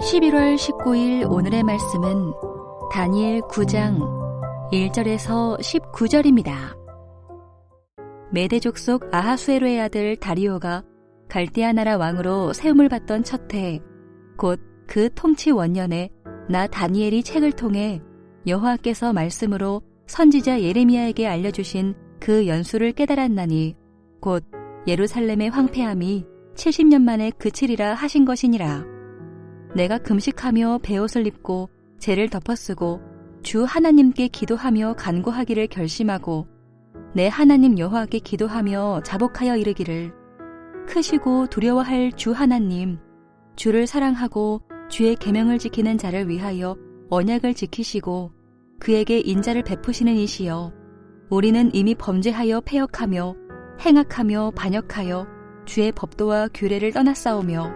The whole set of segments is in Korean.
(11월 19일) 오늘의 말씀은 다니엘 9장 1절에서 19절입니다. 메대 족속 아하수에로의 아들 다리오가 갈대아 나라 왕으로 세움을 받던 첫 해, 곧 그 통치 원년에 나 다니엘이 책을 통해 여호와께서 말씀으로 선지자 예레미야에게 알려주신 그 연수를 깨달았나니 곧 예루살렘의 황폐함이 70년 만에 그치리라 하신 것이니라. 내가 금식하며 베옷을 입고 재를 덮어쓰고 주 하나님께 기도하며 간구하기를 결심하고 내 하나님 여호와께 기도하며 자복하여 이르기를, 크시고 두려워할 주 하나님, 주를 사랑하고 주의 계명을 지키는 자를 위하여 언약을 지키시고 그에게 인자를 베푸시는 이시여, 우리는 이미 범죄하여 패역하며 행악하며 반역하여 주의 법도와 규례를 떠났사오며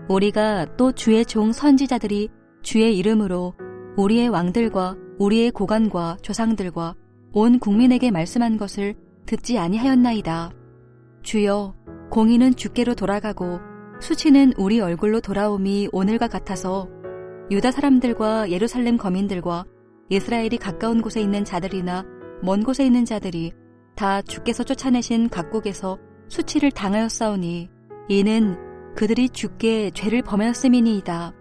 우리가 또 주의 종 선지자들이 주의 이름으로 우리의 왕들과 우리의 고관과 조상들과 온 국민에게 말씀한 것을 듣지 아니하였나이다. 주여, 공의는 주께로 돌아가고 수치는 우리 얼굴로 돌아옴이 오늘과 같아서 유다 사람들과 예루살렘 거민들과 이스라엘이 가까운 곳에 있는 자들이나 먼 곳에 있는 자들이 다 주께서 쫓아내신 각국에서 수치를 당하였사오니 이는 그들이 주께 죄를 범하였음이니이다.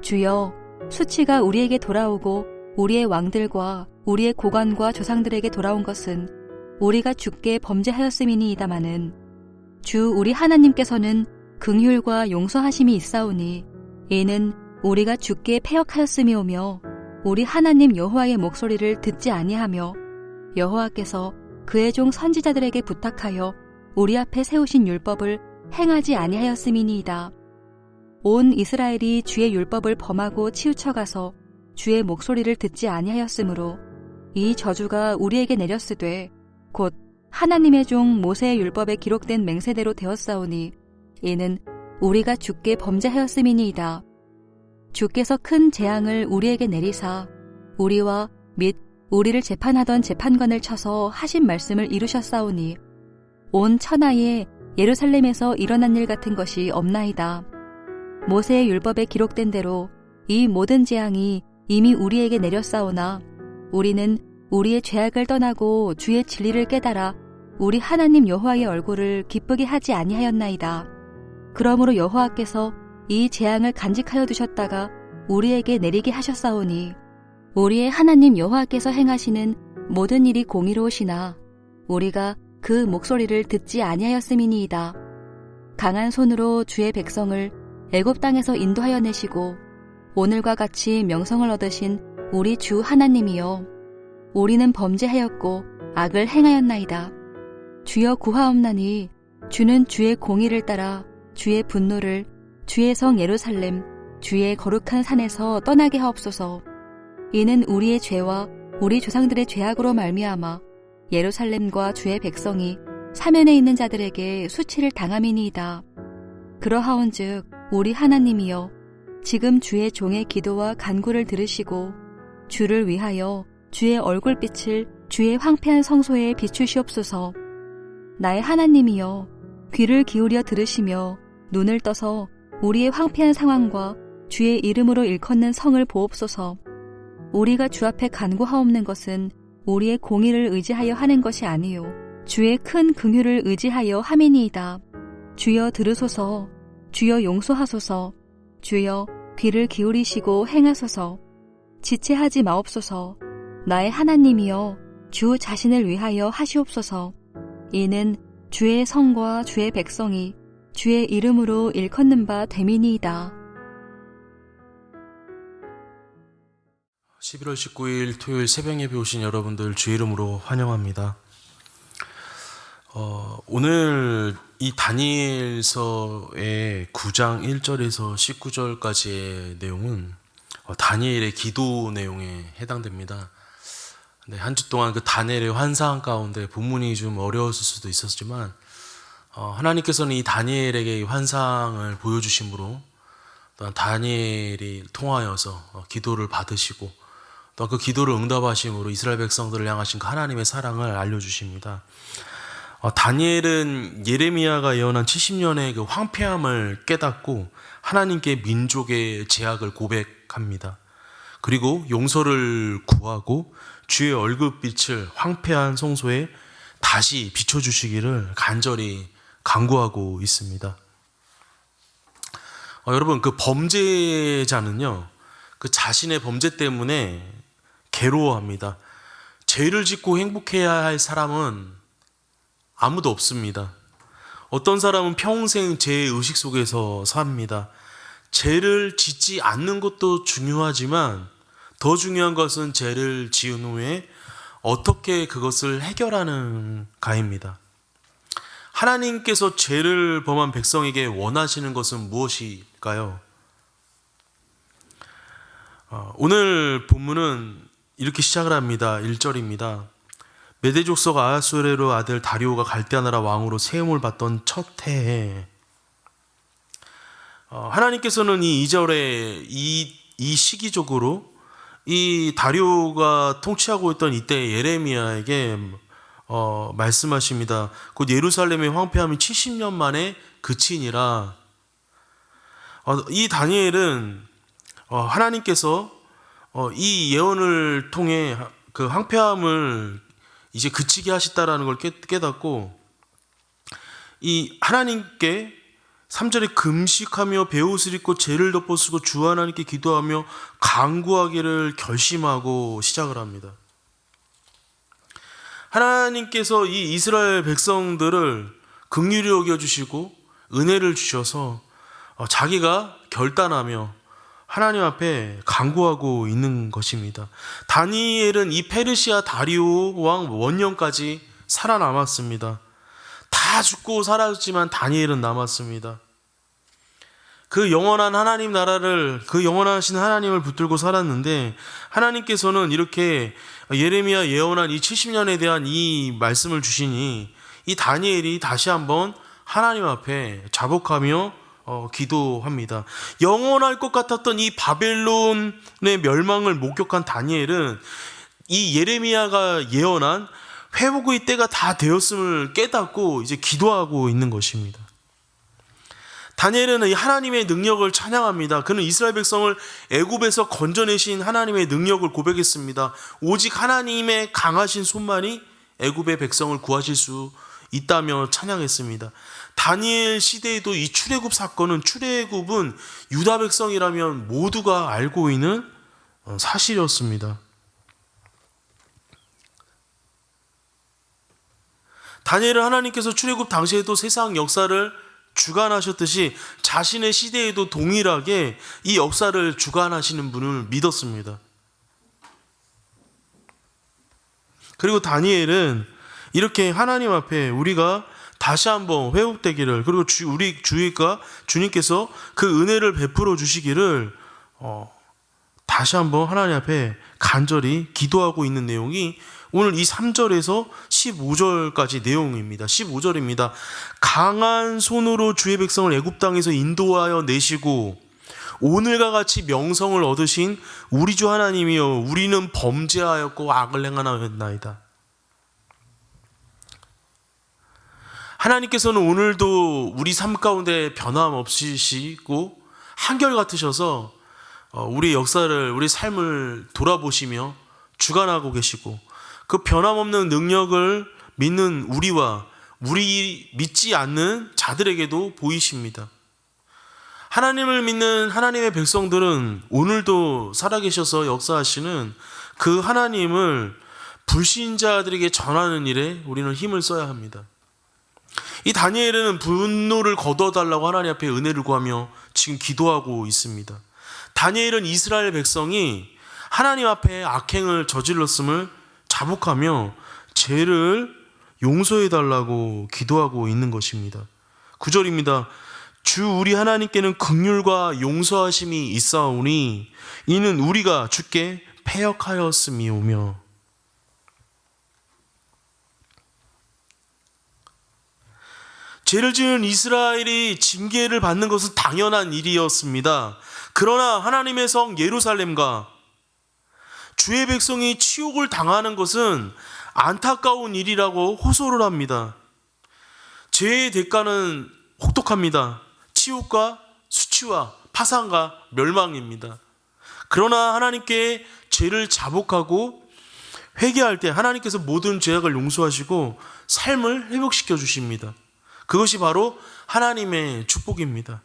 주여, 수치가 우리에게 돌아오고 우리의 왕들과 우리의 고관과 조상들에게 돌아온 것은 우리가 주께 범죄하였음이니이다마는 주 우리 하나님께서는 긍휼과 용서하심이 있사오니 이는 우리가 주께 패역하였음이오며 우리 하나님 여호와의 목소리를 듣지 아니하며 여호와께서 그의 종 선지자들에게 부탁하여 우리 앞에 세우신 율법을 행하지 아니하였음이니이다. 온 이스라엘이 주의 율법을 범하고 치우쳐가서 주의 목소리를 듣지 아니하였으므로 이 저주가 우리에게 내렸으되 곧 하나님의 종 모세의 율법에 기록된 맹세대로 되었사오니 이는 우리가 주께 범죄하였음이니이다. 주께서 큰 재앙을 우리에게 내리사 우리와 및 우리를 재판하던 재판관을 쳐서 하신 말씀을 이루셨사오니 온 천하에 예루살렘에서 일어난 일 같은 것이 없나이다. 모세의 율법에 기록된 대로 이 모든 재앙이 이미 우리에게 내렸사오나 우리는 우리의 죄악을 떠나고 주의 진리를 깨달아 우리 하나님 여호와의 얼굴을 기쁘게 하지 아니하였나이다. 그러므로 여호와께서 이 재앙을 간직하여 두셨다가 우리에게 내리게 하셨사오니 우리의 하나님 여호와께서 행하시는 모든 일이 공의로우시나 우리가 그 목소리를 듣지 아니하였음이니이다. 강한 손으로 주의 백성을 애굽 땅에서 인도하여 내시고 오늘과 같이 명성을 얻으신 우리 주 하나님이여, 우리는 범죄하였고 악을 행하였나이다. 주여 구하옵나니 주는 주의 공의를 따라 주의 분노를 주의 성 예루살렘 주의 거룩한 산에서 떠나게 하옵소서. 이는 우리의 죄와 우리 조상들의 죄악으로 말미암아 예루살렘과 주의 백성이 사면에 있는 자들에게 수치를 당함이니이다. 그러하온즉 우리 하나님이여, 지금 주의 종의 기도와 간구를 들으시고 주를 위하여 주의 얼굴빛을 주의 황폐한 성소에 비추시옵소서. 나의 하나님이여, 귀를 기울여 들으시며 눈을 떠서 우리의 황폐한 상황과 주의 이름으로 일컫는 성을 보옵소서. 우리가 주 앞에 간구하옵는 것은 우리의 공의를 의지하여 하는 것이 아니요 주의 큰 긍휼을 의지하여 함이니이다. 주여 들으소서. 주여 용서하소서. 주여 귀를 기울이시고 행하소서. 지체하지 마옵소서. 나의 하나님이여, 주 자신을 위하여 하시옵소서. 이는 주의 성과 주의 백성이 주의 이름으로 일컫는 바 됨이니이다. 11월 19일 토요일 새벽 예배 오신 여러분들 주 이름으로 환영합니다. 오늘 이 다니엘서의 9장 1절에서 19절까지의 내용은 다니엘의 기도 내용에 해당됩니다. 네, 한 주 동안 그 다니엘의 환상 가운데 본문이 좀 어려웠을 수도 있었지만 하나님께서는 이 다니엘에게 이 환상을 보여주심으로 또한 다니엘이 통하여서 기도를 받으시고 또 그 기도를 응답하심으로 이스라엘 백성들을 향하신 그 하나님의 사랑을 알려주십니다. 다니엘은 예레미야가 예언한 70년의 그 황폐함을 깨닫고 하나님께 민족의 죄악을 고백합니다. 그리고 용서를 구하고 주의 얼굴빛을 황폐한 성소에 다시 비춰주시기를 간절히 간구하고 있습니다. 여러분, 그 범죄자는요, 그 자신의 범죄 때문에 괴로워합니다. 죄를 짓고 행복해야 할 사람은 아무도 없습니다. 어떤 사람은 평생 죄의 의식 속에서 삽니다. 죄를 짓지 않는 것도 중요하지만 더 중요한 것은 죄를 지은 후에 어떻게 그것을 해결하는 가입니다. 하나님께서 죄를 범한 백성에게 원하시는 것은 무엇일까요? 오늘 본문은 이렇게 시작을 합니다. 1절입니다. 메대 족속 아하수에로 아들 다리오가 갈대아 나라 왕으로 세움을 받던 첫 해에, 하나님께서는 이 2절에 이 시기적으로 이 다리오가 통치하고 있던 이때 예레미야에게 말씀하십니다. 곧 예루살렘의 황폐함이 70년 만에 그치니라. 이 다니엘은 하나님께서 이 예언을 통해 그 황폐함을 이제 그치게 하셨다라는 걸 깨닫고, 이 하나님께 3절에 금식하며 베옷을 입고 죄를 덮어쓰고 주 하나님께 기도하며 간구하기를 결심하고 시작을 합니다. 하나님께서 이 이스라엘 백성들을 긍휼히 여겨주시고 은혜를 주셔서 자기가 결단하며 하나님 앞에 간구하고 있는 것입니다. 다니엘은 이 페르시아 다리오 왕 원년까지 살아남았습니다. 다 죽고 사라졌지만 다니엘은 남았습니다. 그 영원한 하나님 나라를, 그 영원하신 하나님을 붙들고 살았는데, 하나님께서는 이렇게 예레미야 예언한 이 70년에 대한 이 말씀을 주시니 이 다니엘이 다시 한번 하나님 앞에 자복하며 기도합니다. 영원할 것 같았던 이 바벨론의 멸망을 목격한 다니엘은 이 예레미야가 예언한 회복의 때가 다 되었음을 깨닫고 이제 기도하고 있는 것입니다. 다니엘은 이 하나님의 능력을 찬양합니다. 그는 이스라엘 백성을 애굽에서 건져내신 하나님의 능력을 고백했습니다. 오직 하나님의 강하신 손만이 애굽의 백성을 구하실 수 있다며 찬양했습니다. 다니엘 시대에도 이 출애굽 사건은, 출애굽은 유다 백성이라면 모두가 알고 있는 사실이었습니다. 다니엘은 하나님께서 출애굽 당시에도 세상 역사를 주관하셨듯이 자신의 시대에도 동일하게 이 역사를 주관하시는 분을 믿었습니다. 그리고 다니엘은 이렇게 하나님 앞에 우리가 다시 한번 회복되기를, 그리고 우리 주님께서 그 은혜를 베풀어 주시기를 다시 한번 하나님 앞에 간절히 기도하고 있는 내용이 오늘 이 3절에서 15절까지 내용입니다. 15절입니다. 강한 손으로 주의 백성을 애굽 땅에서 인도하여 내시고 오늘과 같이 명성을 얻으신 우리 주 하나님이여, 우리는 범죄하였고 악을 행하였나이다. 하나님께서는 오늘도 우리 삶 가운데 변함없으시고 한결같으셔서 우리 역사를, 우리 삶을 돌아보시며 주관하고 계시고, 그 변함없는 능력을 믿는 우리와 우리 믿지 않는 자들에게도 보이십니다. 하나님을 믿는 하나님의 백성들은 오늘도 살아계셔서 역사하시는 그 하나님을 불신자들에게 전하는 일에 우리는 힘을 써야 합니다. 이 다니엘은 분노를 거둬달라고 하나님 앞에 은혜를 구하며 지금 기도하고 있습니다. 다니엘은 이스라엘 백성이 하나님 앞에 악행을 저질렀음을 자복하며 죄를 용서해달라고 기도하고 있는 것입니다. 9절입니다. 주 우리 하나님께는 긍휼과 용서하심이 있사오니 이는 우리가 주께 패역하였음이오며. 죄를 지은 이스라엘이 징계를 받는 것은 당연한 일이었습니다. 그러나 하나님의 성 예루살렘과 주의 백성이 치욕을 당하는 것은 안타까운 일이라고 호소를 합니다. 죄의 대가는 혹독합니다. 치욕과 수치와 파산과 멸망입니다. 그러나 하나님께 죄를 자복하고 회개할 때 하나님께서 모든 죄악을 용서하시고 삶을 회복시켜 주십니다. 그것이 바로 하나님의 축복입니다.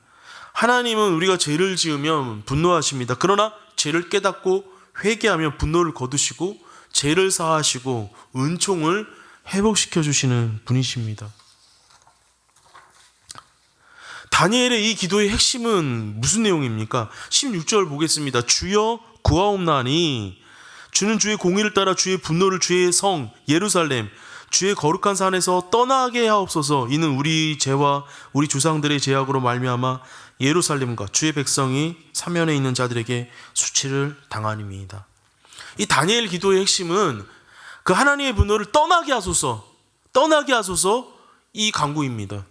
하나님은 우리가 죄를 지으면 분노하십니다. 그러나 죄를 깨닫고 회개하면 분노를 거두시고 죄를 사하시고 은총을 회복시켜 주시는 분이십니다. 다니엘의 이 기도의 핵심은 무슨 내용입니까? 16절 보겠습니다. 주여 구하옵나니 주는 주의 공의를 따라 주의 분노를 주의 성 예루살렘 주의 거룩한 산에서 떠나게 하옵소서. 이는 우리 죄와 우리 조상들의 죄악으로 말미암아 예루살렘과 주의 백성이 사면에 있는 자들에게 수치를 당함이니이다. 이 다니엘 기도의 핵심은 그 하나님의 분노를 떠나게 하소서 이 간구입니다.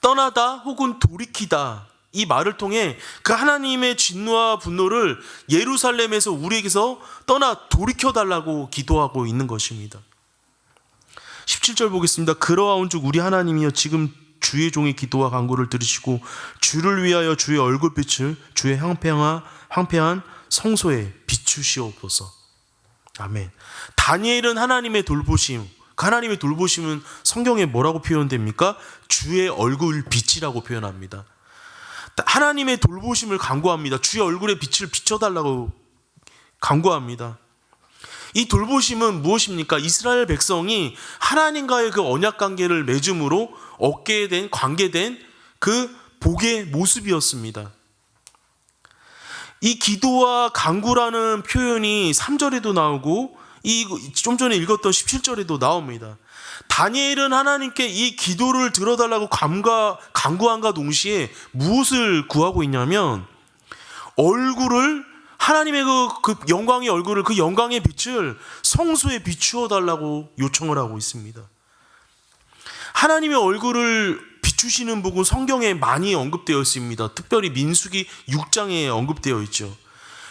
떠나다 혹은 돌이키다 이 말을 통해 그 하나님의 진노와 분노를 예루살렘에서 우리에게서 떠나 돌이켜달라고 기도하고 있는 것입니다. 17절 보겠습니다. 그러하온즉 우리 하나님이여 지금 주의 종의 기도와 간구를 들으시고 주를 위하여 주의 얼굴빛을 주의 황폐한 성소에 비추시옵소서. 아멘. 다니엘은 하나님의 돌보심, 그 하나님의 돌보심은 성경에 뭐라고 표현됩니까? 주의 얼굴 빛이라고 표현합니다. 하나님의 돌보심을 간구합니다. 주의 얼굴에 빛을 비춰달라고 간구합니다. 이 돌보심은 무엇입니까? 이스라엘 백성이 하나님과의 그 언약 관계를 맺음으로 얻게 된, 관계된 그 복의 모습이었습니다. 이 기도와 간구라는 표현이 3절에도 나오고 좀 전에 읽었던 17절에도 나옵니다. 다니엘은 하나님께 이 기도를 들어달라고 간구함과 동시에 무엇을 구하고 있냐면 얼굴을 하나님의 그 영광의 얼굴을 그 영광의 빛을 성소에 비추어 달라고 요청을 하고 있습니다. 하나님의 얼굴을 비추시는 복은 성경에 많이 언급되어 있습니다. 특별히 민수기 6장에 언급되어 있죠.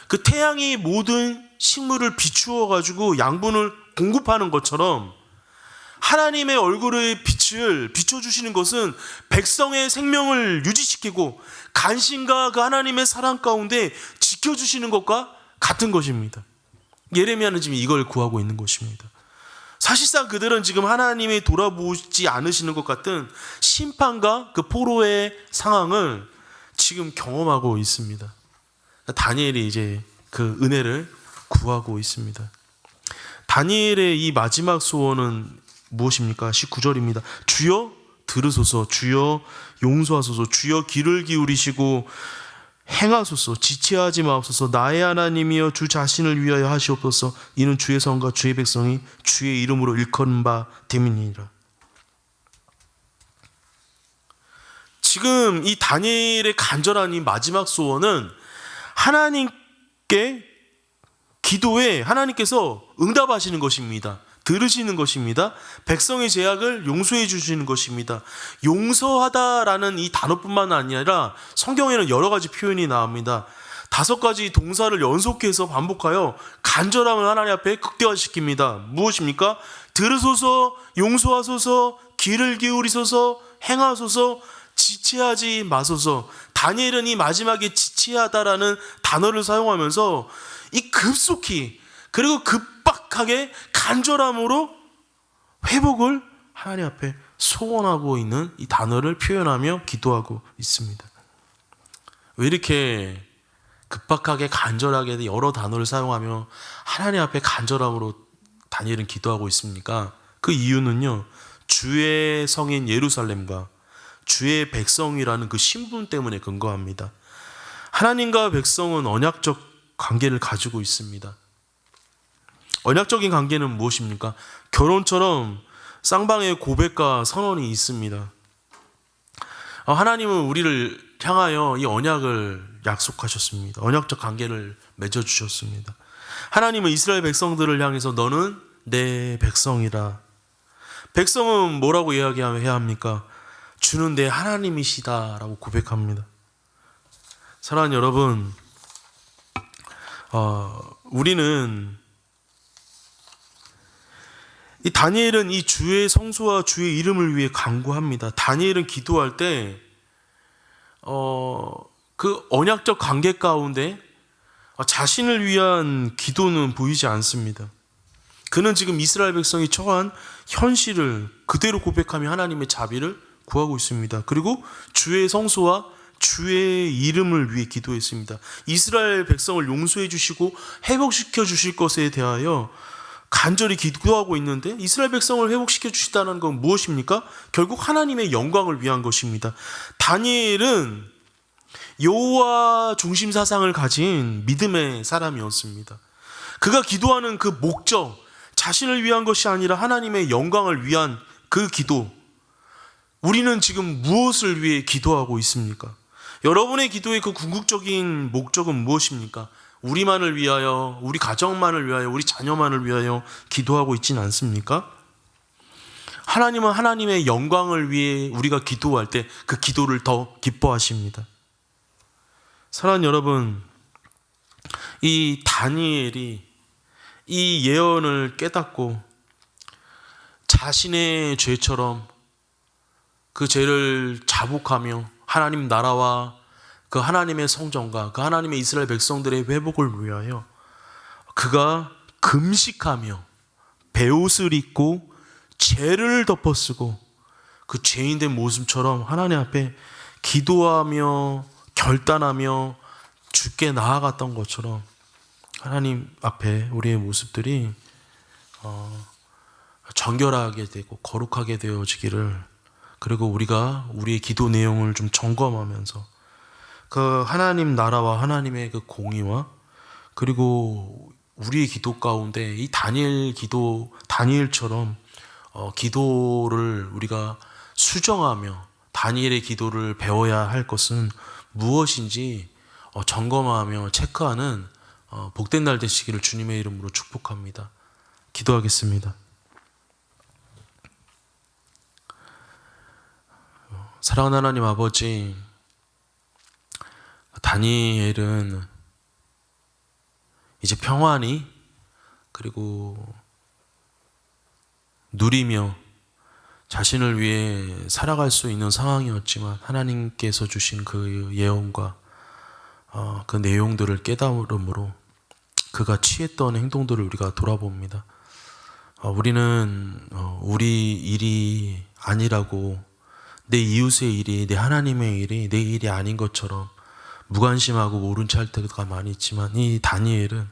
그 태양이 모든 식물을 비추어 가지고 양분을 공급하는 것처럼 하나님의 얼굴의 빛을 비춰주시는 것은 백성의 생명을 유지시키고 간신과 그 하나님의 사랑 가운데 지켜주시는 것과 같은 것입니다. 예레미야는 지금 이걸 구하고 있는 것입니다. 사실상 그들은 지금 하나님이 돌아보지 않으시는 것 같은 심판과 그 포로의 상황을 지금 경험하고 있습니다. 다니엘이 이제 그 은혜를 구하고 있습니다. 다니엘의 이 마지막 소원은 무엇입니까? 19절입니다. 주여 들으소서, 주여 용서하소서, 주여 귀를 기울이시고 행하소서, 지체하지 마옵소서. 나의 하나님이여 주 자신을 위하여 하시옵소서. 이는 주의 성과 주의 백성이 주의 이름으로 일컫는 바 됨이니라. 지금 이 다니엘의 간절한 이 마지막 소원은 하나님께 기도에 하나님께서 응답하시는 것입니다. 들으시는 것입니다. 백성의 죄악을 용서해 주시는 것입니다. 용서하다라는 이 단어뿐만 아니라 성경에는 여러 가지 표현이 나옵니다. 5가지 동사를 연속해서 반복하여 간절함을 하나님 앞에 극대화시킵니다. 무엇입니까? 들으소서, 용서하소서, 귀를 기울이소서, 행하소서, 지체하지 마소서. 다니엘은 이 마지막에 지체하다라는 단어를 사용하면서 이 급속히 그리고 급박하게 간절함으로 회복을 하나님 앞에 소원하고 있는 이 단어를 표현하며 기도하고 있습니다. 왜 이렇게 급박하게 간절하게 여러 단어를 사용하며 하나님 앞에 간절함으로 다니엘은 기도하고 있습니까? 그 이유는요, 주의 성인 예루살렘과 주의 백성이라는 그 신분 때문에 근거합니다. 하나님과 백성은 언약적 관계를 가지고 있습니다. 언약적인 관계는 무엇입니까? 결혼처럼 쌍방의 고백과 선언이 있습니다. 하나님은 우리를 향하여 이 언약을 약속하셨습니다. 언약적 관계를 맺어주셨습니다. 하나님은 이스라엘 백성들을 향해서 너는 내 백성이라. 백성은 뭐라고 이야기해야 합니까? 주는 내 하나님이시다라고 고백합니다. 사랑하는 여러분, 우리는 이 다니엘은 이 주의 성소와 주의 이름을 위해 간구합니다. 다니엘은 기도할 때 그 언약적 관계 가운데 자신을 위한 기도는 보이지 않습니다. 그는 지금 이스라엘 백성이 처한 현실을 그대로 고백하며 하나님의 자비를 구하고 있습니다. 그리고 주의 성소와 주의 이름을 위해 기도했습니다. 이스라엘 백성을 용서해 주시고 회복시켜 주실 것에 대하여 간절히 기도하고 있는데, 이스라엘 백성을 회복시켜 주시다는 건 무엇입니까? 결국 하나님의 영광을 위한 것입니다. 다니엘은 여호와 중심 사상을 가진 믿음의 사람이었습니다. 그가 기도하는 그 목적, 자신을 위한 것이 아니라 하나님의 영광을 위한 그 기도, 우리는 지금 무엇을 위해 기도하고 있습니까? 여러분의 기도의 그 궁극적인 목적은 무엇입니까? 우리만을 위하여, 우리 가정만을 위하여, 우리 자녀만을 위하여 기도하고 있지는 않습니까? 하나님은 하나님의 영광을 위해 우리가 기도할 때 그 기도를 더 기뻐하십니다. 사랑하는 여러분, 이 다니엘이 이 예언을 깨닫고 자신의 죄처럼 그 죄를 자복하며 하나님 나라와 그 하나님의 성전과 그 하나님의 이스라엘 백성들의 회복을 위하여 그가 금식하며 베옷을 입고 죄를 덮어쓰고 그 죄인된 모습처럼 하나님 앞에 기도하며 결단하며 주께 나아갔던 것처럼 하나님 앞에 우리의 모습들이 정결하게 되고 거룩하게 되어지기를, 그리고 우리가 우리의 기도 내용을 좀 점검하면서 그 하나님 나라와 하나님의 그 공의와 그리고 우리의 기도 가운데 이 다니엘처럼 기도를 우리가 수정하며 다니엘의 기도를 배워야 할 것은 무엇인지 점검하며 체크하는 복된 날 되시기를 주님의 이름으로 축복합니다. 기도하겠습니다. 사랑하는 하나님 아버지, 다니엘은 이제 평안히 그리고 누리며 자신을 위해 살아갈 수 있는 상황이었지만 하나님께서 주신 그 예언과 그 내용들을 깨달음으로 그가 취했던 행동들을 우리가 돌아봅니다. 우리는 우리 일이 아니라고, 내 이웃의 일이, 내 하나님의 일이 내 일이 아닌 것처럼 무관심하고 모른 채 할 때가 많이 있지만, 이 다니엘은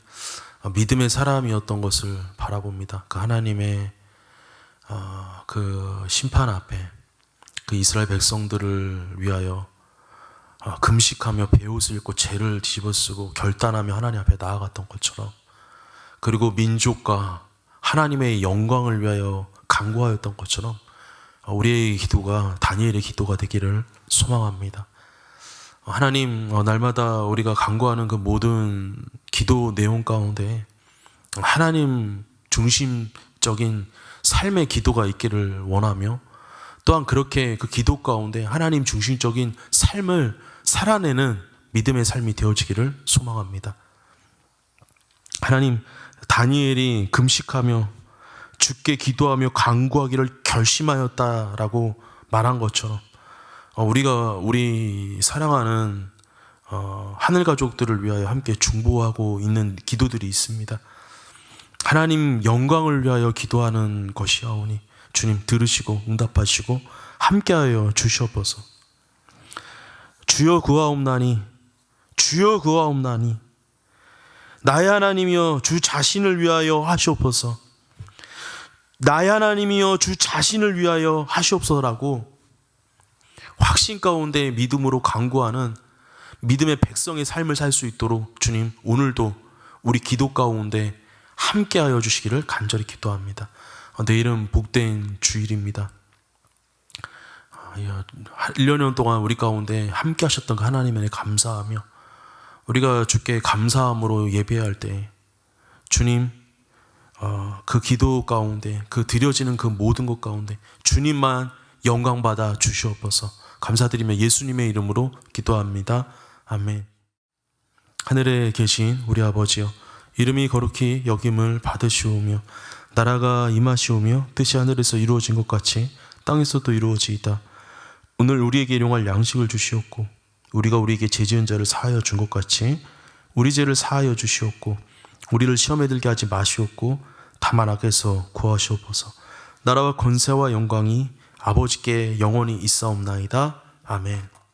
믿음의 사람이었던 것을 바라봅니다. 그 하나님의 그 심판 앞에 그 이스라엘 백성들을 위하여 금식하며 베옷을 입고 죄를 뒤집어쓰고 결단하며 하나님 앞에 나아갔던 것처럼, 그리고 민족과 하나님의 영광을 위하여 간구하였던 것처럼 우리의 기도가 다니엘의 기도가 되기를 소망합니다. 하나님, 날마다 우리가 간구하는 그 모든 기도 내용 가운데 하나님 중심적인 삶의 기도가 있기를 원하며, 또한 그렇게 그 기도 가운데 하나님 중심적인 삶을 살아내는 믿음의 삶이 되어지기를 소망합니다. 하나님, 다니엘이 금식하며 주께 기도하며 간구하기를 결심하였다라고 말한 것처럼 우리 사랑하는 하늘 가족들을 위하여 함께 중보하고 있는 기도들이 있습니다. 하나님 영광을 위하여 기도하는 것이하오니 주님 들으시고 응답하시고 함께하여 주시옵소서. 주여 구하옵나니, 주여 구하옵나니, 나의 하나님이여 주 자신을 위하여 하시옵소서. 나의 하나님이여 주 자신을 위하여 하시옵소서라고 확신 가운데 믿음으로 간구하는 믿음의 백성의 삶을 살 수 있도록 주님 오늘도 우리 기도 가운데 함께하여 주시기를 간절히 기도합니다. 내일은 복된 주일입니다. 1년 동안 우리 가운데 함께 하셨던 그 하나님의 은혜 감사하며 우리가 주께 감사함으로 예배할 때 주님, 그 기도 가운데 그 드려지는 그 모든 것 가운데 주님만 영광 받아 주시옵소서. 감사드리며 예수님의 이름으로 기도합니다. 아멘. 하늘에 계신 우리 아버지여, 이름이 거룩히 여김을 받으시오며 나라가 임하시오며 뜻이 하늘에서 이루어진 것 같이 땅에서도 이루어지이다. 오늘 우리에게 일용할 양식을 주시옵고 우리가 우리에게 죄 지은 자를 사하여 준 것 같이 우리 죄를 사하여 주시옵고 우리를 시험에 들게 하지 마시옵고 다만 악에서 구하시옵소서. 나라와 권세와 영광이 아버지께 영원히 있사옵나이다. 아멘.